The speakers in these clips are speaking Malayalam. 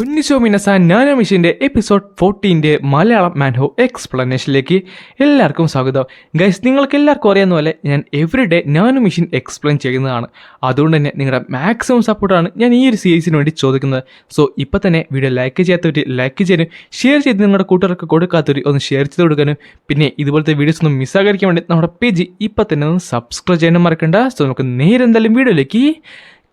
കുഞ്ഞിച്ചോ മിനസാൻ നാനോ മിഷൻ്റെ എപ്പിസോഡ് 14 മലയാളം മാൻഹോ എക്സ്പ്ലനേഷനിലേക്ക് എല്ലാവർക്കും സ്വാഗതം. ഗൈസ്, നിങ്ങൾക്ക് എല്ലാവർക്കും അറിയാവുന്ന പോലെ ഞാൻ എവറിഡേ നാനോ മിഷൻ എക്സ്പ്ലെയിൻ ചെയ്യുന്നതാണ്. അതുകൊണ്ട് തന്നെ നിങ്ങളുടെ മാക്സിമം സപ്പോർട്ടാണ് ഞാൻ ഈ ഒരു സീരീസിന് വേണ്ടി ചോദിക്കുന്നത്. സോ ഇപ്പോൾ തന്നെ വീഡിയോ ലൈക്ക് ചെയ്യാത്തവർ ലൈക്ക് ചെയ്യാനും ഷെയർ ചെയ്ത് നിങ്ങളുടെ കൂട്ടുകാർക്ക് കൊടുക്കാത്തവർ ഒന്ന് ഷെയർ ചെയ്ത് കൊടുക്കാനും പിന്നെ ഇതുപോലത്തെ വീഡിയോസ് ഒന്നും മിസ്സാകാതിരിക്കാൻ വേണ്ടി നമ്മുടെ പേജ് ഇപ്പോൾ തന്നെ ഒന്ന് സബ്സ്ക്രൈബ് ചെയ്യാനും മറക്കണ്ട. സോ നമുക്ക് നേരെ എന്തായാലും വീഡിയോയിലേക്ക്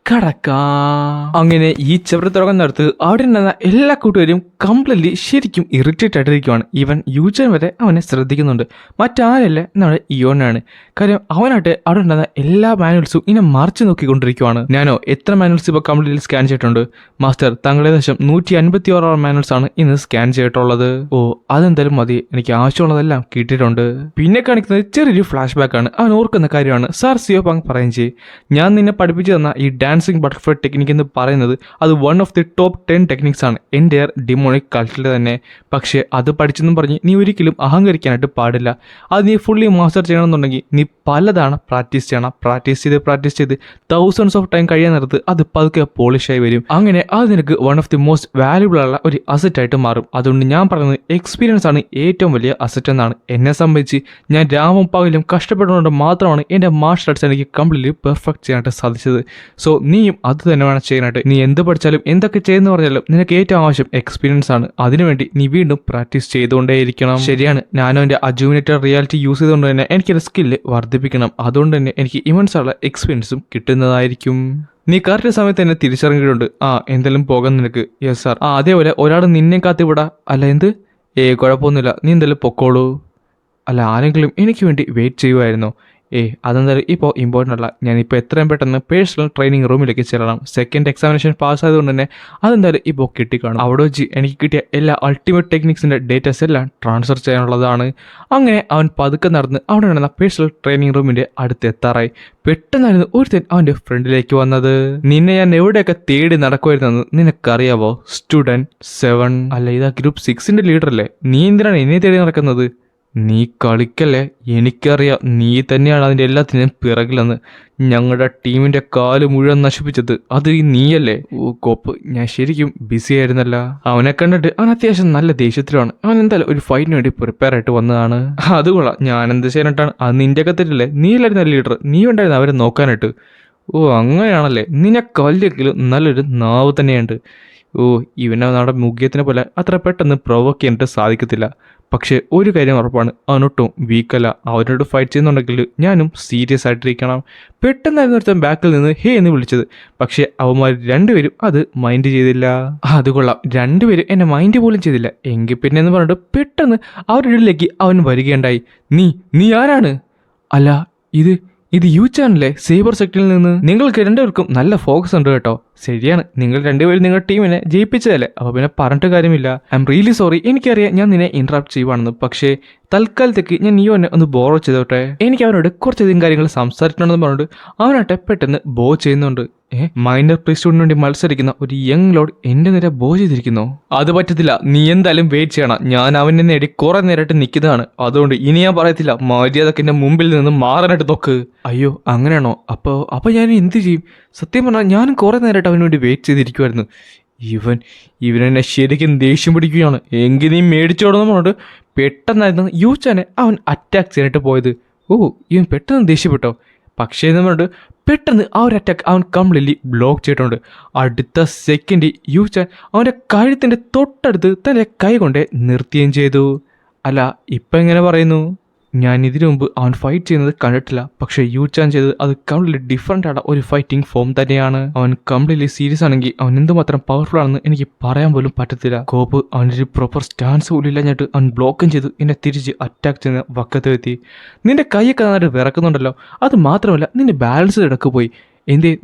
കടക്കാം. അങ്ങനെ ഈ ചവറ് തുടങ്ങുന്ന നേരത്ത് അവിടെ ഉണ്ടാകുന്ന എല്ലാ കൂട്ടുകാരും കംപ്ലീറ്റ്ലി ശരിക്കും ഇറിറ്റേറ്റ് ആയിട്ടിരിക്കുവാണ്. ഈവൻ യൂജൻ വരെ അവനെ ശ്രദ്ധിക്കുന്നുണ്ട്. മറ്റാരല്ല നമ്മുടെ ഇയോനാണ്. കാര്യം അവനായിട്ട് അവിടെ ഉണ്ടാകുന്ന എല്ലാ മാനുവൽസും ഇങ്ങനെ മറിച്ച് നോക്കിക്കൊണ്ടിരിക്കുവാണ്. ഞാനോ എത്ര മാനുവൽസ് ഇപ്പോൾ കംപ്ലീറ്റ്ലി സ്കാൻ ചെയ്തിട്ടുണ്ട് മാസ്റ്റർ? താങ്കളുടെ ഏകദേശം 156 മാനുവൽസ് ആണ് ഇന്ന് സ്കാൻ ചെയ്തിട്ടുള്ളത്. ഓ, അതെന്തായാലും മതി, എനിക്ക് ആവശ്യമുള്ളതെല്ലാം കിട്ടിയിട്ടുണ്ട്. പിന്നെ കാണിക്കുന്നത് ചെറിയൊരു ഫ്ലാഷ് ബാക്ക് ആണ്. അവൻ ഓർക്കുന്ന കാര്യമാണ്. സാർ സിയോപാങ് പറയും ചെയ്യും, ഞാൻ നിന്നെ പഠിപ്പിച്ചു തന്ന ഈ ഡാൻസിങ് ബട്ടർഫ്ലൈ ടെക്നിക്ക് എന്ന് പറയുന്നത് അത് one of the top 10 techniques ആണ് എൻ്റെ ഡിമോണിക് കൾട്ടിൽ തന്നെ. പക്ഷേ അത് പഠിച്ചെന്നും പറഞ്ഞ് നീ ഒരിക്കലും അഹങ്കരിക്കാനായിട്ട് പാടില്ല. അത് നീ ഫുള്ളി മാസ്റ്റർ ചെയ്യണമെന്നുണ്ടെങ്കിൽ നീ പലതവണ പ്രാക്ടീസ് ചെയ്യണം. പ്രാക്ടീസ് ചെയ്ത് തൗസൻഡ്സ് ഓഫ് ടൈം കഴിയാൻ നേരത്ത് അത് പതുക്കെ പോളിഷായി വരും. അങ്ങനെ അത് നിനക്ക് one of the most valuable ഉള്ള ഒരു അസറ്റ് ആയിട്ട് മാറും. അതുകൊണ്ട് ഞാൻ പറയുന്നത് എക്സ്പീരിയൻസ് ആണ് ഏറ്റവും വലിയ അസറ്റ് എന്നാണ്. എന്നെ സംബന്ധിച്ച് ഞാൻ രാവും പകലും കഷ്ടപ്പെടുന്നതുകൊണ്ട് മാത്രമാണ് എൻ്റെ മാർഷൽ ആർട്സ് എനിക്ക് കംപ്ലീറ്റ്ലി പെർഫെക്റ്റ് ചെയ്യാനായിട്ട് സാധിച്ചത്. സോ നീയും അത് തന്നെ വേണം ചെയ്യാനായിട്ട്. നീ എന്ത് പഠിച്ചാലും എന്തൊക്കെ ചെയ്യുന്നു പറഞ്ഞാലും നിനക്ക് ഏറ്റവും ആവശ്യം എക്സ്പീരിയൻസ് ആണ്. അതിനുവേണ്ടി നീ വീണ്ടും പ്രാക്ടീസ് ചെയ്തുകൊണ്ടേയിരിക്കണം. ശരിയാണ്, ഞാനും എൻ്റെ അജൂമിനേറ്റഡ് റിയാലിറ്റി യൂസ് ചെയ്തുകൊണ്ട് തന്നെ എനിക്കൊരു സ്കില്ല് വർദ്ധിപ്പിക്കണം. അതുകൊണ്ട് തന്നെ എനിക്ക് ഇമൻസ് ഉള്ള എക്സ്പീരിയൻസും കിട്ടുന്നതായിരിക്കും. നീ കറക്റ്റ് സമയത്ത് തന്നെ തിരിച്ചറിഞ്ഞിട്ടുണ്ട്. എന്തെങ്കിലും പോകാൻ നിനക്ക്? Yes sir. അതേപോലെ ഒരാൾ നിന്നെ കാത്തിവിടാ. അല്ല എന്ത്? കുഴപ്പമൊന്നുമില്ല, നീ എന്തെങ്കിലും പൊക്കോളൂ. അല്ല, ആരെങ്കിലും എനിക്ക് വേണ്ടി വെയിറ്റ് ചെയ്യുമായിരുന്നോ? അതെന്തായാലും ഇപ്പോൾ ഇമ്പോർട്ടൻ്റ് അല്ല. ഞാനിപ്പോൾ എത്രയും പെട്ടെന്ന് പേഴ്സണൽ ട്രെയിനിങ് റൂമിലേക്ക് ചെല്ലണം. സെക്കൻഡ് എക്സാമിനേഷൻ പാസ് ആയതുകൊണ്ട് തന്നെ അതെന്തായാലും ഇപ്പോൾ കിട്ടിക്കാണും. അവിടെ വെച്ച് എനിക്ക് കിട്ടിയ എല്ലാ അൾട്ടിമേറ്റ് ടെക്നിക്സിൻ്റെ ഡേറ്റാസ് എല്ലാം ട്രാൻസ്ഫർ ചെയ്യാനുള്ളതാണ്. അങ്ങനെ അവൻ പതുക്കെ നടന്ന് അവിടെ നടന്ന പേഴ്സണൽ ട്രെയിനിങ് റൂമിൻ്റെ അടുത്ത് എത്താറായി. പെട്ടെന്നായിരുന്നു ഒരുത്തൻ അവൻ്റെ ഫ്രണ്ടിലേക്ക് വന്നത്. നിന്നെ ഞാൻ എവിടെയൊക്കെ തേടി നടക്കുമായിരുന്നെന്ന് നിനക്കറിയാവോ? സ്റ്റുഡൻറ് 7. അല്ല, ഇതാ ഗ്രൂപ്പ് 6ൻ്റെ ലീഡറല്ലേ? നീ എന്തിനാണ് എന്നെ തേടി നടക്കുന്നത്? നീ കളിക്കല്ലേ, എനിക്കറിയാം നീ തന്നെയാണ് അതിൻ്റെ എല്ലാത്തിനും പിറകിലെന്ന്. ഞങ്ങളുടെ ടീമിൻ്റെ കാല് മുഴുവൻ നശിപ്പിച്ചത് അത് നീയല്ലേ? കോപ്പ്, ഞാൻ ശരിക്കും ബിസി ആയിരുന്നല്ല. അവനെ കണ്ടിട്ട് അവൻ അത്യാവശ്യം നല്ല ദേഷ്യത്തിലാണ്. അവൻ എന്തായാലും ഒരു ഫൈറ്റിന് വേണ്ടി പ്രിപ്പയർ ആയിട്ട് വന്നതാണ്. അതുകൊള്ളാം, ഞാൻ എന്ത് ചെയ്യാനായിട്ടാണ്? അത് നിൻ്റെ ഒക്കെ തെറ്റില്ലേ? നീ അല്ലായിരുന്ന ലീഡർ, നീ ഉണ്ടായിരുന്നു അവരെ നോക്കാനായിട്ട്. അങ്ങനെയാണല്ലേ? നിനക്ക് വലിയെങ്കിലും നല്ലൊരു നാവ് തന്നെയുണ്ട്. ഇവനെ നമ്മുടെ മുഖ്യത്തിനെ പോലെ അത്ര പെട്ടെന്ന് പ്രൊവോക്ക് ചെയ്യാനായിട്ട് സാധിക്കത്തില്ല. പക്ഷേ ഒരു കാര്യം ഉറപ്പാണ്, അവനൊട്ടും വീക്കല്ല. അവനോട് ഫൈറ്റ് ചെയ്യുന്നുണ്ടെങ്കിൽ ഞാനും സീരിയസ് ആയിട്ടിരിക്കണം. പെട്ടെന്നായിരുന്നു ഒരുത്തൻ ബാക്കിൽ നിന്ന് ഹേ എന്ന് വിളിച്ചത്. പക്ഷേ അവന്മാർ രണ്ടുപേരും അത് മൈൻഡ് ചെയ്തില്ല. അത് കൊള്ളാം, രണ്ടുപേരും എന്നെ മൈൻഡ് പോലും ചെയ്തില്ല. എങ്കിൽ പിന്നെ എന്ന് പറഞ്ഞിട്ട് പെട്ടെന്ന് അവരുടെ ഇടയിലേക്ക് അവൻ വരികയുണ്ടായി. നീ ആരാണ്? അല്ല, ഇത് യു ചാനലേ, സേബർ സെക്ടറിൽ നിന്ന്. നിങ്ങൾക്ക് രണ്ടുപേർക്കും നല്ല ഫോക്കസ് ഉണ്ട് കേട്ടോ. ശരിയാണ്, നിങ്ങൾ രണ്ടുപേരും നിങ്ങളുടെ ടീമിനെ ജയിപ്പിച്ചതല്ലേ, അപ്പോൾ പിന്നെ പറഞ്ഞിട്ട് കാര്യമില്ല. I am really sorry. എനിക്കറിയാം ഞാൻ നിന്നെ ഇന്ററാപ്റ്റ് ചെയ്യുവാണെന്ന്. പക്ഷേ തൽക്കാലത്തേക്ക് ഞാൻ നീയോനെ ഒന്ന് ബോറോ ചെയ്തോട്ടെ. എനിക്ക് അവനോട് കുറച്ചധികം കാര്യങ്ങൾ സംസാരിക്കണമെന്ന് പറഞ്ഞിട്ട് അവനാട്ടെ പെട്ടെന്ന് ബോ ചെയ്യുന്നുണ്ട്. മൈനർ പ്രീസ്റ്റ്ഹുഡിന് വേണ്ടി മത്സരിക്കുന്ന ഒരു യങ് ലോഡ് എന്റെ നേരെ ബോ ചെയ്തിരിക്കുന്നു. അത് പറ്റത്തില്ല, നീ എന്തായാലും വെയിറ്റ് ചെയ്യണം. ഞാൻ അവനെ നേടി കുറെ നേരമായിട്ട് നിൽക്കുന്നതാണ്. അതുകൊണ്ട് ഇനി ഞാൻ പറയത്തില്ല, മര്യാദക്ക് എന്റെ മുമ്പിൽ നിന്ന് മാറാനായിട്ട് നോക്ക്. അയ്യോ, അങ്ങനെയാണോ? അപ്പോൾ ഞാൻ എന്ത് ചെയ്യും? സത്യം പറഞ്ഞാൽ ഞാനും കുറെ നേരമായിട്ട് അവന് വേണ്ടി വെയിറ്റ് ചെയ്തിരിക്കുമായിരുന്നു. ഇവനെന്നെ ശരിക്കും ദേഷ്യം പിടിക്കുകയാണ്. എങ്കിൽ നീ മേടിച്ചോടുന്ന പറഞ്ഞിട്ട് പെട്ടെന്നായിരുന്നു യൂച്ചാനെ അവൻ അറ്റാക്ക് ചെയ്യാനായിട്ട് പോയത്. ഇവൻ പെട്ടെന്ന് ദേഷ്യപ്പെട്ടോ. പക്ഷേ എന്ന് പറഞ്ഞിട്ട് പെട്ടെന്ന് ആ ഒരു അറ്റാക്ക് അവൻ കംപ്ലീറ്റ്ലി ബ്ലോക്ക് ചെയ്തിട്ടുണ്ട്. അടുത്ത സെക്കൻഡ് യൂച്ചാൻ അവൻ്റെ കഴുത്തിൻ്റെ തൊട്ടടുത്ത് തൻ്റെ കൈ കൊണ്ട് നിർത്തുകയും ചെയ്തു. അല്ല, ഇപ്പം എങ്ങനെ പറയുന്നു? ഞാൻ ഇതിനു മുമ്പ് അവൻ ഫൈറ്റ് ചെയ്യുന്നത് കണ്ടിട്ടില്ല. പക്ഷേ യൂച്ചാൻ ചെയ്തത് അത് കംപ്ലീറ്റ്ലി ഡിഫറെൻ്റ് ആണ്. ഒരു ഫൈറ്റിംഗ് ഫോം തന്നെയാണ്. അവൻ കംപ്ലീറ്റ്ലി സീരിയസ് ആണെങ്കിൽ അവൻ എന്തുമാത്രം പവർഫുൾ ആണെന്ന് എനിക്ക് പറയാൻ പോലും പറ്റത്തില്ല. കോപ്പ് അവനൊരു പ്രോപ്പർ സ്റ്റാൻസ് പോലും ഇല്ലാഞ്ഞിട്ട് അവൻ ബ്ലോക്കും ചെയ്തു എന്നെ തിരിച്ച് അറ്റാക്ക് ചെയ്യുന്ന വക്കത്തെത്തി. നിന്റെ കൈയൊക്കെ നന്നായിട്ട് വിറക്കുന്നുണ്ടല്ലോ. അത് മാത്രമല്ല, നിന്റെ ബാലൻസ് ഇടക്ക് പോയി.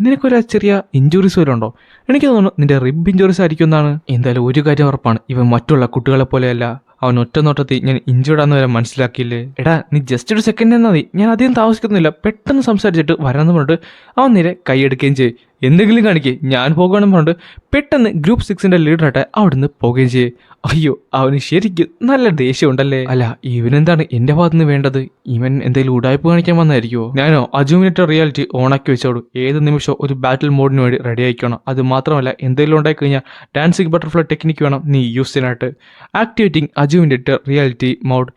നിനക്കൊരു ചെറിയ ഇഞ്ചുറീസ് വല്ലതും ഉണ്ടോ? എനിക്ക് തോന്നുന്നു നിന്റെ റിബ് ഇഞ്ചുറീസ് ആയിരിക്കും എന്നാണ്. എന്തായാലും ഒരു കാര്യം ഉറപ്പാണ്, ഇവൻ മറ്റുള്ള കുട്ടികളെ പോലെയല്ല. അവൻ ഒറ്റ നോട്ടത്തിൽ ഞാൻ ഇഞ്ചുർഡാന്ന് വരെ മനസ്സിലാക്കിയില്ലേ? എടാ, നീ ജസ്റ്റ് ഒരു സെക്കൻഡ് എന്നാൽ മതി, ഞാൻ അധികം താമസിക്കുന്നില്ല, പെട്ടെന്ന് സംസാരിച്ചിട്ട് വരാമെന്ന് പറഞ്ഞിട്ട് അവൻ നേരെ കൈയെടുക്കുകയും ചെയ്യും. എന്തെങ്കിലും കാണിക്കേ, ഞാൻ പോകുകയാണെന്ന് പറഞ്ഞിട്ട് പെട്ടെന്ന് ഗ്രൂപ്പ് 6ന്റെ ലീഡറായിട്ട് അവിടുന്ന് പോവുകയും ചെയ്യേ. അയ്യോ, അവന് ശരിക്കും നല്ല ദേഷ്യം ഉണ്ടല്ലേ. അല്ല, ഇവനെന്താണ് എന്റെ ഭാഗത്തുനിന്ന് വേണ്ടത്? ഇവൻ എന്തെങ്കിലും ഉടായ്പ കാണിക്കാൻ വന്നായിരിക്കുമോ? ഞാനോ അജുമിനേറ്റർ റിയാലിറ്റി ഓണാക്കി വെച്ചോളൂ. ഏത് നിമിഷവും ഒരു ബാറ്റിൽ മോഡിന് വേണ്ടി റെഡി ആയിക്കണം. അത് മാത്രമല്ല, എന്തെങ്കിലും ഉണ്ടായി കഴിഞ്ഞാൽ ഡാൻസിങ് ബട്ടർഫ്ലൈ ടെക്നിക്ക് വേണം നീ യൂസ് ചെയ്യാനായിട്ട്. ആക്ടിവേറ്റിംഗ് അജുമിനേറ്റർ റിയാലിറ്റി മോഡ്.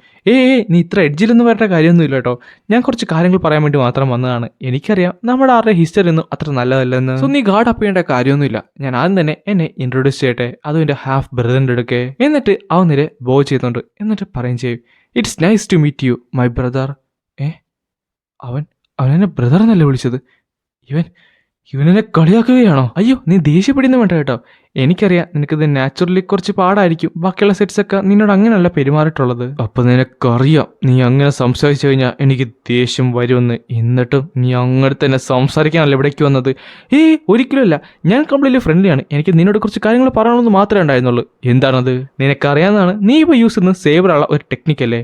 നീ ഇത്ര എഡ്ജിലൊന്നും വരേണ്ട കാര്യമൊന്നുമില്ല കേട്ടോ. ഞാൻ കുറച്ച് കാര്യങ്ങൾ പറയാൻ വേണ്ടി മാത്രം വന്നതാണ്. എനിക്കറിയാം നമ്മുടെ ആരുടെ ഹിസ്റ്ററി ഒന്നും അത്ര നല്ലതല്ലെന്ന്. സോ നീ ഗാർഡ് അപ്പ് ചെയ്യേണ്ട കാര്യമൊന്നുമില്ല. ഞാൻ ആദ്യം തന്നെ എന്നെ ഇൻട്രൊഡ്യൂസ് ചെയ്യട്ടെ. അതും എൻ്റെ ഹാഫ് ബ്രദറിൻ്റെ എടുക്കേ. എന്നിട്ട് അവൻ നേരെ ബോ ചെയ്യുന്നുണ്ട്. എന്നിട്ട് പറയും ചെയ്യും, it's nice to meet you my brother. അവനെന്നെ ബ്രദർ എന്നല്ലേ വിളിച്ചത്? ഇവനെന്നെ കളിയാക്കുകയാണോ? അയ്യോ, നീ ദേഷ്യപ്പെടുന്ന വേണ്ട കേട്ടോ. എനിക്കറിയാം നിനക്കിത് നാച്ചുറലി കുറച്ച് പാടായിരിക്കും. ബാക്കിയുള്ള സെറ്റ്സ് ഒക്കെ നിന്നോട് അങ്ങനെയല്ല പെരുമാറിയിട്ടുള്ളത്. അപ്പൊ നിനക്കറിയാം നീ അങ്ങനെ സംസാരിച്ചു കഴിഞ്ഞാൽ എനിക്ക് ദേഷ്യം വരുമെന്ന്. എന്നിട്ടും നീ അങ്ങനെ തന്നെ സംസാരിക്കാനല്ല ഇവിടേക്ക് വന്നത്? ഒരിക്കലുമല്ല. ഞാൻ കംപ്ലീറ്റ്ലി ഫ്രണ്ട്ലിയാണ്. എനിക്ക് നിന്നോട് കുറച്ച് കാര്യങ്ങൾ പറയണമെന്ന് മാത്രമേ ഉണ്ടായിരുന്നുള്ളൂ. എന്താണത്? നിനക്കറിയാവുന്നതാണ് നീ ഇപ്പോൾ യൂസ് ചെയ്യുന്ന സേവറുള്ള ഒരു ടെക്നിക്കല്ലേ?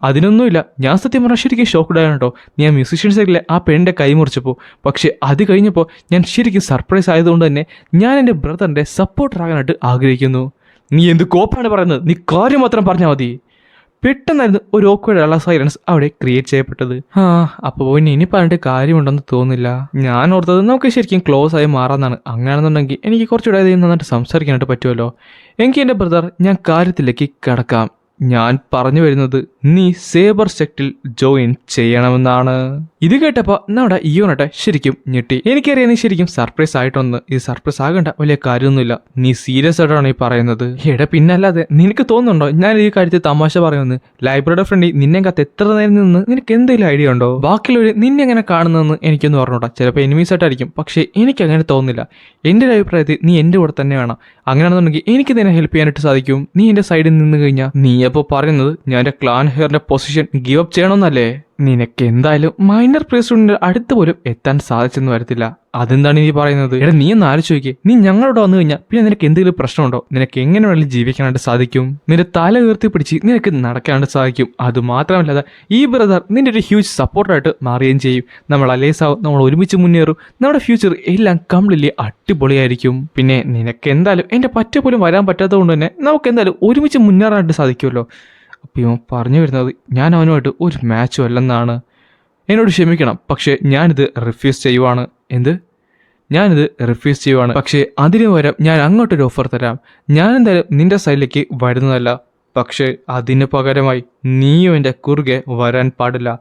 അതിനൊന്നുമില്ല. ഞാൻ സത്യം പറഞ്ഞാൽ ശരിക്കും ഷോക്ക്ഡായാണ് കേട്ടോ. ഞാൻ മ്യൂസീഷ്യൻസിലെ ആ പെണ്ണിൻ്റെ കൈ മുറിച്ചപ്പോൾ. പക്ഷെ അത് കഴിഞ്ഞപ്പോൾ ഞാൻ ശരിക്കും സർപ്രൈസ് ആയതുകൊണ്ട് തന്നെ ഞാൻ എൻ്റെ ബ്രദറിൻ്റെ സപ്പോർട്ടറാകാനായിട്ട് ആഗ്രഹിക്കുന്നു. നീ എന്ത് കോപ്പാണ് പറയുന്നത്? നീ കാര്യം മാത്രം പറഞ്ഞാൽ മതി. പെട്ടെന്നായിരുന്നു ഒരു ഓക്വേർഡുള്ള സൈലൻസ് അവിടെ ക്രിയേറ്റ് ചെയ്യപ്പെട്ടത്. അപ്പോൾ ഇനി പറഞ്ഞിട്ട് കാര്യമുണ്ടെന്ന് തോന്നുന്നില്ല. ഞാൻ ഓർത്തത് നമുക്ക് ശരിക്കും ക്ലോസ് ആയി മാറാമെന്നാണ്. അങ്ങനെയാണെന്നുണ്ടെങ്കിൽ എനിക്ക് കുറച്ചുകൂടെ നന്നായിട്ട് സംസാരിക്കാനായിട്ട് പറ്റുമല്ലോ. എങ്കിൽ എൻ്റെ ബ്രദർ, ഞാൻ കാര്യത്തിലേക്ക് കിടക്കാം. ഞാൻ പറഞ്ഞു വരുന്നത് നീ സേബർ സെക്റ്റിൽ ജോയിൻ ചെയ്യണമെന്നാണ്. ഇത് കേട്ടപ്പോൾ നമ്മുടെ ഇയോനട്ടെ ശരിക്കും ഞെട്ടി. എനിക്കറിയാം നീ ശരിക്കും സർപ്രൈസ് ആയിട്ടൊന്ന്. ഇത് സർപ്രൈസ് ആകേണ്ട വലിയ കാര്യമൊന്നുമില്ല. നീ സീരിയസ് ആയിട്ടാണ് ഈ പറയുന്നത്? പിന്നല്ലാതെ നിനക്ക് തോന്നുന്നുണ്ടോ ഞാൻ ഈ കാര്യത്തിൽ തമാശ പറയുമെന്ന്? ലൈബ്രറിയുടെ ഫ്രണ്ടിൽ നിന്നെ കത്ത് എത്ര നേരം നിന്ന് നിനക്ക് എന്തെങ്കിലും ഐഡിയ ഉണ്ടോ? ബാക്കിയുള്ളവർ നിന്നെ എങ്ങനെ കാണുന്നതെന്ന് എനിക്കൊന്ന് പറഞ്ഞോട്ടാ. ചിലപ്പോൾ എനിമീസ് ആയിട്ടായിരിക്കും, പക്ഷേ എനിക്ക് അങ്ങനെ തോന്നുന്നില്ല. എൻ്റെ ഒരു അഭിപ്രായത്തിൽ നീ എൻ്റെ കൂടെ തന്നെ വേണം. അങ്ങനെയാണെന്നുണ്ടെങ്കിൽ എനിക്ക് നിന്നെ ഹെൽപ്പ് ചെയ്യാനായിട്ട് സാധിക്കും. നീ എൻ്റെ സൈഡിൽ നിന്ന് കഴിഞ്ഞാൽ നീ അപ്പോൾ പറയുന്നത് ഞാൻ എൻ്റെ ക്ലാൻ ഹെയറിന്റെ പൊസിഷൻ ഗീവ് അപ്പ് ചെയ്യണമെന്നല്ലേ? നിനക്ക് എന്തായാലും മൈനർ പ്രസിഡന്റിന്റെ അടുത്ത് പോലും എത്താൻ സാധിച്ചെന്ന് വരത്തില്ല. അതെന്താണ് നീ പറയുന്നത്? നീ ഒന്ന് ആലോചിച്ച് നോക്കിയേ. നീ ഞങ്ങളോട് വന്നു കഴിഞ്ഞാൽ പിന്നെ നിനക്ക് എന്തെങ്കിലും പ്രശ്നമുണ്ടോ? നിനക്ക് എങ്ങനെ വേണമെങ്കിലും ജീവിക്കാനായിട്ട് സാധിക്കും. നിന്റെ തല ഉയർത്തി പിടിച്ച് നിനക്ക് നടക്കാനായിട്ട് സാധിക്കും. അത് മാത്രമല്ലാതെ ഈ ബ്രദർ നിന്റെ ഒരു ഹ്യൂജ് സപ്പോർട്ടായിട്ട് മാറുകയും ചെയ്യും. നമ്മൾ അലേസാവും, നമ്മൾ ഒരുമിച്ച് മുന്നേറും. നമ്മുടെ ഫ്യൂച്ചർ എല്ലാം കംപ്ലീറ്റ്ലി അടിപൊളിയായിരിക്കും. പിന്നെ നിനക്ക് എന്തായാലും എൻ്റെ പറ്റ പോലും വരാൻ പറ്റാത്തത് കൊണ്ട് തന്നെ നമുക്ക് എന്തായാലും ഒരുമിച്ച് മുന്നേറാനായിട്ട് സാധിക്കുമല്ലോ. അപ്പോൾ ഇവൻ പറഞ്ഞു വരുന്നത് ഞാൻ അവനുമായിട്ട് ഒരു മാച്ചും അല്ലെന്നാണ്. എന്നോട് ക്ഷമിക്കണം, പക്ഷേ ഞാനിത് റിഫ്യൂസ് ചെയ്യുവാണ്. ഞാനിത് റിഫ്യൂസ് ചെയ്യുവാണ്. പക്ഷേ അതിന് പകരം ഞാൻ അങ്ങോട്ടൊരു ഓഫർ തരാം. ഞാൻ എന്തായാലും നിന്റെ സൈഡിലേക്ക് വരുന്നതല്ല. പക്ഷേ അതിന് പകരമായി നീയും എൻ്റെ കുറുകെ വരാൻ പാടില്ല.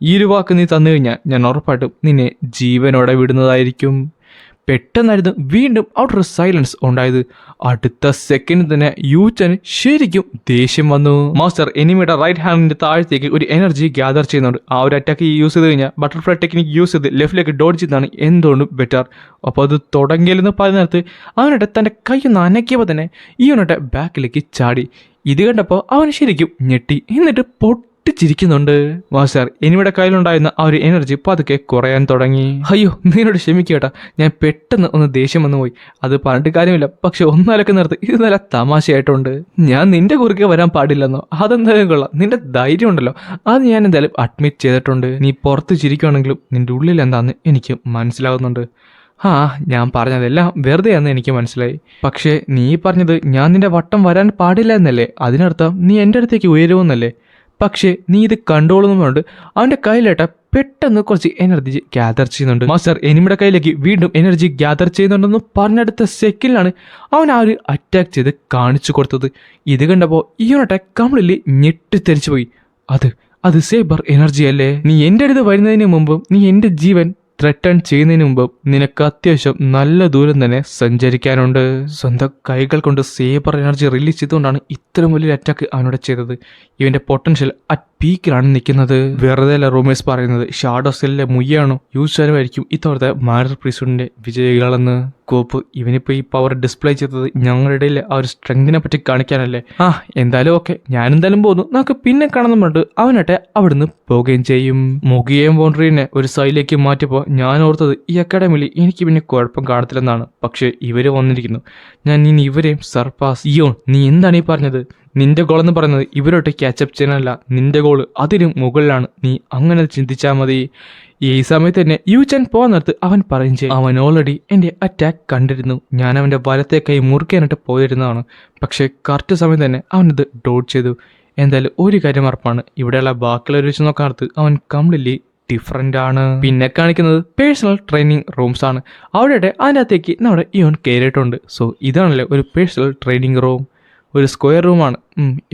ഈ ഒരു വാക്ക് നീ തന്നു കഴിഞ്ഞാൽ ഞാൻ ഉറപ്പായിട്ടും നിന്നെ ജീവനോടെ വിടുന്നതായിരിക്കും. പെട്ടെന്നായിരുന്നു വീണ്ടും ഔട്ടർ സൈലൻസ് ഉണ്ടായത്. അടുത്ത സെക്കൻഡ് തന്നെ യൂറ്റന് ശരിക്കും ദേഷ്യം വന്നു. മാസ്റ്റർ എനിമിയുടെ റൈറ്റ് ഹാൻഡിന്റെ താഴത്തേക്ക് ഒരു എനർജി ഗ്യാദർ ചെയ്യുന്നുണ്ട്. ആ ഒരു അറ്റാക്ക് യൂസ് ചെയ്ത് കഴിഞ്ഞാൽ ബട്ടർഫ്ലൈ ടെക്നിക്ക് യൂസ് ചെയ്ത് ലെഫ്റ്റിലേക്ക് ഡോഡ് ചെയ്യുന്നതാണ് എന്തുകൊണ്ടും ബെറ്റർ. അപ്പോൾ അത് തുടങ്ങിയെന്ന് പറയുന്നിടത്ത് അവനോട്ട് തൻ്റെ കൈയൊന്ന് അനക്കിയപ്പോൾ തന്നെ ഈവനോട്ടെ ബാക്കിലേക്ക് ചാടി. ഇത് കണ്ടപ്പോൾ അവൻ ശരിക്കും ഞെട്ടി. എന്നിട്ട് ചിരിക്കുന്നുണ്ട്. മാസ്റ്റർ എനിമിയുടെ കയ്യിലുണ്ടായിരുന്ന ആ ഒരു എനർജി പതുക്കെ കുറയാൻ തുടങ്ങി. അയ്യോ, നീനോട് ക്ഷമിക്കേട്ടാ, ഞാൻ പെട്ടെന്ന് ഒന്ന് ദേഷ്യം വന്നു പോയി. അത് പറഞ്ഞിട്ട് കാര്യമില്ല. പക്ഷെ ഒന്നലക്ക് നിർത്ത്, ഇത് നല്ല തമാശയായിട്ടുണ്ട്. ഞാൻ നിന്റെ കുറുകെ വരാൻ പാടില്ലെന്നോ? അതെന്തായാലും കൊള്ളാം. നിന്റെ ധൈര്യം ഉണ്ടല്ലോ, അത് ഞാൻ എന്തായാലും അഡ്മിറ്റ് ചെയ്തിട്ടുണ്ട്. നീ പുറത്ത് ചിരിക്കുകയാണെങ്കിലും നിന്റെ ഉള്ളിൽ എന്താണെന്ന് എനിക്ക് മനസ്സിലാകുന്നുണ്ട്. ഞാൻ പറഞ്ഞതെല്ലാം വെറുതെയാണെന്ന് എനിക്ക് മനസ്സിലായി. പക്ഷേ നീ പറഞ്ഞത് ഞാൻ നിന്റെ വട്ടം വരാൻ പാടില്ല എന്നല്ലേ? അതിനർത്ഥം നീ എൻ്റെ അടുത്തേക്ക് ഉയരുമെന്നല്ലേ? പക്ഷേ നീ ഇത് കണ്ടോളുന്നുണ്ട്. അവൻ്റെ കയ്യിലേട്ട പെട്ടെന്ന് കുറച്ച് എനർജി ഗ്യാദർ ചെയ്യുന്നുണ്ട്. മാസ്റ്റർ എനിമിയുടെ കയ്യിലേക്ക് വീണ്ടും എനർജി ഗ്യാദർ ചെയ്യുന്നുണ്ടെന്ന് പറഞ്ഞെടുത്ത സെക്കൻഡിലാണ് അവൻ ആ ഒരു അറ്റാക്ക് ചെയ്ത് കാണിച്ചു കൊടുത്തത്. ഇത് കണ്ടപ്പോൾ ഈവനട്ടെ കംപ്ലീറ്റ്ലി ഞെട്ടിത്തെറിച്ചു പോയി. അത് സേബർ എനർജി അല്ലേ? നീ എൻ്റെ അടുത്ത് വരുന്നതിന് മുമ്പും നീ എൻ്റെ ജീവൻ ത്രെട്ടൺ ചെയ്യുന്നതിന് മുമ്പ് നിനക്ക് അത്യാവശ്യം നല്ല ദൂരം തന്നെ സഞ്ചരിക്കാനുണ്ട്. സ്വന്തം കൈകൾ കൊണ്ട് സേബർ എനർജി റിലീസ് ചെയ്തുകൊണ്ടാണ് ഇത്രയും വലിയൊരു അറ്റാക്ക് അവനോട് ചെയ്തത്. ഇവന്റെ പൊട്ടൻഷ്യൽ അറ്റ് പീക്കിലാണ് നിൽക്കുന്നത്. വെറുതെ അല്ല റൂമേഴ്സ് പറയുന്നത് ഷാഡോ സെല്ലിലെ മുയ്യാണോ യൂസ് ഇത്തവണത്തെ മാരർ പ്രിസൂഡിന്റെ വിജയികളെന്ന്. കോപ്പ് ഇവനിപ്പോൾ ഈ പവർ ഡിസ്പ്ലേ ചെയ്തത് ഞങ്ങളുടെ ഇടയിൽ ആ ഒരു സ്ട്രെങ്തിനെ പറ്റി കാണിക്കാനല്ലേ? എന്തായാലും ഓക്കെ, ഞാനെന്തായാലും പോകുന്നു, നമുക്ക് പിന്നെ കാണുന്ന പറഞ്ഞിട്ട് അവനട്ടെ അവിടുന്ന് പോവുകയും ചെയ്യും. മുഖിയേയും ബൗണ്ടറിനെ ഒരു സൈഡിലേക്ക് മാറ്റിയപ്പോൾ ഞാൻ ഓർത്തത് ഈ അക്കാഡമിയിൽ എനിക്ക് പിന്നെ കുഴപ്പം കാണത്തില്ലെന്നാണ്. പക്ഷേ ഇവര് വന്നിരിക്കുന്നു. ഞാൻ ഇനി ഇവരെയും സർപ്പാസ്. ഇയോൺ, നീ എന്താണ് ഈ പറഞ്ഞത്? നിന്റെ ഗോൾ എന്ന് പറയുന്നത് ഇവരോട്ട് ക്യാച്ചപ്പ് ചെയ്യാനല്ല, നിന്റെ ഗോൾ അതിനും മുകളിലാണ്. നീ അങ്ങനെ ചിന്തിച്ചാൽ മതി. ഈ സമയത്ത് തന്നെ യൂചൻ പോകാൻ നേരത്ത് അവൻ പറയും ചെയ്യും, അവൻ ഓൾറെഡി എന്റെ അറ്റാക്ക് കണ്ടിരുന്നു, ഞാൻ അവന്റെ വലത്തെ കൈ മുറിക്കാനായിട്ട് പോയിരുന്നതാണ്, പക്ഷെ കറക്റ്റ് സമയം തന്നെ അവനത് ഡോട്ട് ചെയ്തു. എന്തായാലും ഒരു കാര്യം ഉറപ്പാണ്, ഇവിടെയുള്ള ബാക്കിയുള്ളവർ വെച്ച് നോക്കാനത്ത് അവൻ കംപ്ലീറ്റ്ലി ഡിഫറെൻ്റ് ആണ്. പിന്നെ കാണിക്കുന്നത് പേഴ്സണൽ ട്രെയിനിങ് റൂംസ് ആണ്. അവിടെ അതിനകത്തേക്ക് നമ്മുടെ ഇവൻ കയറിയിട്ടുണ്ട്. സോ ഇതാണല്ലേ ഒരു പേഴ്സണൽ ട്രെയിനിങ് റൂം. ഒരു സ്ക്വയർ റൂമാണ്,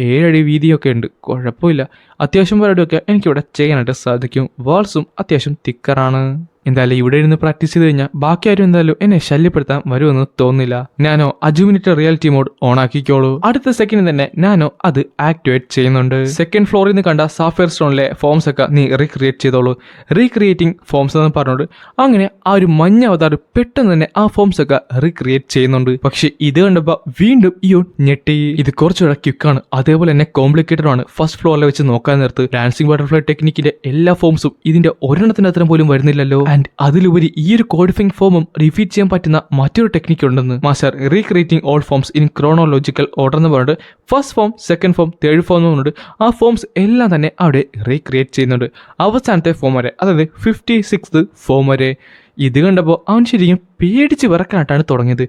7 അടി വീതിയൊക്കെ ഉണ്ട്, കുഴപ്പമില്ല. അത്യാവശ്യം പരിപാടിയൊക്കെ എനിക്കിവിടെ ചെയ്യാനായിട്ട് സാധിക്കും. വാൾസും അത്യാവശ്യം തിക്കറാണ്. എന്തായാലും ഇവിടെ ഇരുന്ന് പ്രാക്ടീസ് ചെയ്ത് കഴിഞ്ഞാൽ ബാക്കി ആരും എന്തായാലും എന്നെ ശല്യപ്പെടുത്താൻ വരുമെന്ന് തോന്നില്ല. ഞാനോ അജുമിനിറ്റ് റിയാലിറ്റി മോഡ് ഓൺ ആക്കിക്കോളൂ. അടുത്ത സെക്കൻഡ് തന്നെ ഞാനോ അത് ആക്ടിവേറ്റ് ചെയ്യുന്നുണ്ട്. സെക്കൻഡ് ഫ്ലോറിൽ നിന്ന് കണ്ട സാഫയർ സ്റ്റോണിലെ ഫോംസ് ഒക്കെ നീ റീക്രിയേറ്റ് ചെയ്തോളൂ. റീക്രിയേറ്റിംഗ് ഫോംസ് എന്ന് പറഞ്ഞോണ്ട് അങ്ങനെ ആ ഒരു മഞ്ഞ അവതാർ പെട്ടെന്ന് തന്നെ ആ ഫോംസ് ഒക്കെ റീക്രിയേറ്റ് ചെയ്യുന്നുണ്ട്. പക്ഷെ ഇത് കണ്ടപ്പോൾ വീണ്ടും ഇയോൺ ഞെട്ടി. ഇത് കുറച്ചുകൂടെ ക്വിക്കാണ്, അതേപോലെ തന്നെ കോംപ്ലിക്കേറ്റഡ് ആണ്. ഫസ്റ്റ് ഫ്ലോറിൽ വെച്ച് നോക്കാൻ നേരത്ത് ഡാൻസിംഗ് ബട്ടർഫ്ലൈ ടെക്നിക്കിന്റെ എല്ലാ ഫോംസും ഇതിന്റെ ഒരെണ്ണത്തിന് അത്ര പോലും വരുന്നില്ലല്ലോ. ആൻഡ് അതിലുപരി ഈ ഒരു കോഡിഫിംഗ് ഫോമും റിപ്പീറ്റ് ചെയ്യാൻ പറ്റുന്ന മറ്റൊരു ടെക്നിക്ക് ഉണ്ടെന്ന്. Master recreating all forms in chronological order എന്ന് പറഞ്ഞിട്ട് first form, second form, third form എന്ന് പറഞ്ഞിട്ട് ആ ഫോംസ് എല്ലാം തന്നെ അവിടെ റീക്രിയേറ്റ് ചെയ്യുന്നുണ്ട്. അവസാനത്തെ ഫോം വരെ, അതായത് 56th ഫോം വരെ. ഇത് കണ്ടപ്പോൾ അവൻ ശരിക്കും പേടിച്ച് വിറക്കാനായിട്ടാണ് തുടങ്ങിയത്.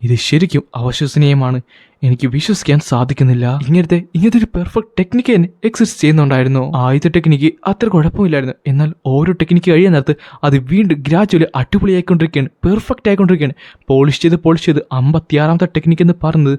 ഇത് ശരിക്കും അവിശ്വസനീയമാണ്, എനിക്ക് വിശ്വസിക്കാൻ സാധിക്കുന്നില്ല. ഇങ്ങനത്തെ ഒരു പെർഫെക്റ്റ് ടെക്നിക്ക് തന്നെ എക്സിസ്റ്റ് ചെയ്യുന്നുണ്ടായിരുന്നു. ആദ്യത്തെ ടെക്നിക്ക് അത്ര കുഴപ്പമില്ലായിരുന്നു, എന്നാൽ ഓരോ ടെക്നിക്ക് കഴിയാൻ നേരത്ത് അത് വീണ്ടും ഗ്രാജുവലി അടിപൊളിയായിക്കൊണ്ടിരിക്കുകയാണ്, പെർഫെക്റ്റ് ആയിക്കൊണ്ടിരിക്കുകയാണ്. പോളിഷ് ചെയ്ത് 56ാമത്തെ ടെക്നിക്ക് എന്ന് പറയുന്നത്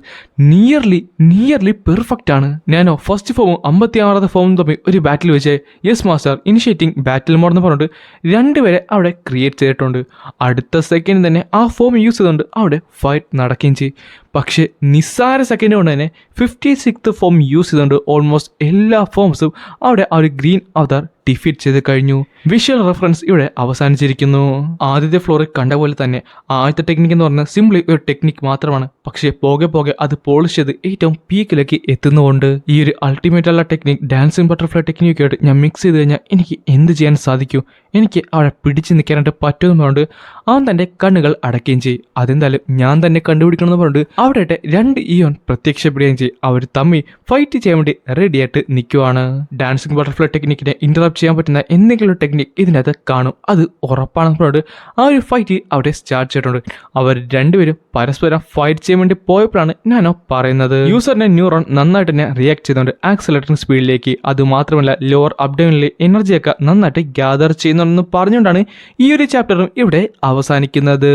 നിയർലി പെർഫെക്റ്റ് ആണ്. ഞാനോ ഫസ്റ്റ് ഫോമും 56ാമത്തെ ഫോമും തമ്മിൽ ഒരു ബാറ്റിൽ വെച്ച് യെസ് മാസ്റ്റർ ഇനിഷ്യേറ്റിംഗ് ബാറ്റിൽ മോഡ് എന്ന് പറഞ്ഞിട്ട് രണ്ടുപേരെ അവിടെ ക്രിയേറ്റ് ചെയ്തിട്ടുണ്ട്. അടുത്ത സെക്കൻഡ് തന്നെ ആ ഫോം യൂസ് ചെയ്തുകൊണ്ട് അവിടെ ഫൈറ്റ് നടക്കുകയും ചെയ്യും. പക്ഷേ നിസ്സാര സെക്കൻഡ് കൊണ്ട് തന്നെ 56th ഫോം യൂസ് ചെയ്തുകൊണ്ട് ഓൾമോസ്റ്റ് എല്ലാ ഫോംസും അവിടെ ആ ഒരു ഗ്രീൻ അവതാർ ഡിഫീറ്റ് ചെയ്ത് കഴിഞ്ഞു. വിഷ്വൽ റെഫറൻസ് ഇവിടെ അവസാനിച്ചിരിക്കുന്നു. ആദ്യത്തെ ഫ്ലോറിൽ കണ്ട പോലെ തന്നെ ആദ്യത്തെ ടെക്നിക്ക് എന്ന് പറഞ്ഞാൽ സിംപ്ലി ഒരു ടെക്നിക്ക് മാത്രമാണ്. പക്ഷേ പോകെ അത് പോളിഷ് ചെയ്ത് ഏറ്റവും പീക്കിലേക്ക് എത്തുന്നുകൊണ്ട് ഈ ഒരു അൾട്ടിമേറ്റ് ഉള്ള ടെക്നിക്ക് ഡാൻസിംഗ് ബട്ടർഫ്ലൈ ടെക്നിക്ക് ആയിട്ട് ഞാൻ മിക്സ് ചെയ്ത് കഴിഞ്ഞാൽ എനിക്ക് എന്ത് ചെയ്യാൻ സാധിക്കും, എനിക്ക് അവിടെ പിടിച്ച് നിൽക്കാനായിട്ട് പറ്റുന്നതുകൊണ്ട് അവൻ തൻ്റെ കണ്ണുകൾ അടയ്ക്കുകയും ചെയ്യും. അതെന്തായാലും ഞാൻ തന്നെ കണ്ടുപിടിക്കണമെന്ന് പറഞ്ഞിട്ട് അവിടെ 2 ഇയോൺ പ്രത്യക്ഷപ്പെടുകയും ചെയ്യും. അവർ തമ്മിൽ ഫൈറ്റ് ചെയ്യാൻ വേണ്ടി റെഡിയായിട്ട് നിൽക്കുവാണ്. ഡാൻസിംഗ് ബട്ടർഫ്ലൈ ടെക്നിക്കിനെ ഇന്ററപ്റ്റ് ചെയ്യാൻ പറ്റുന്ന എന്തെങ്കിലും ടെക്നിക്ക് ഇതിനകത്ത് കാണും, അത് ഉറപ്പാണെന്ന് പറഞ്ഞിട്ട് ആ ഒരു ഫൈറ്റ് അവിടെ സ്റ്റാർട്ട് ചെയ്തിട്ടുണ്ട്. അവർ രണ്ടുപേരും പരസ്പരം ഫൈറ്റ് ചെയ്യാൻ വേണ്ടി പോയപ്പോഴാണ് ഞാനോ പറയുന്നത്. യൂസറിന്റെ ന്യൂറോൺ നന്നായിട്ട് തന്നെ റിയാക്ട് ചെയ്തുകൊണ്ട് ആക്സലറേറ്റിംഗ് സ്പീഡിലേക്ക്, അതുമാത്രമല്ല ലോവർ അബ്ഡോമിനിലെ എനർജിയൊക്കെ നന്നായിട്ട് ഗ്യാദർ ചെയ്യുന്നുണ്ടെന്ന് പറഞ്ഞുകൊണ്ടാണ് ഈ ഒരു ചാപ്റ്ററും ഇവിടെ അവസാനിക്കുന്നത്.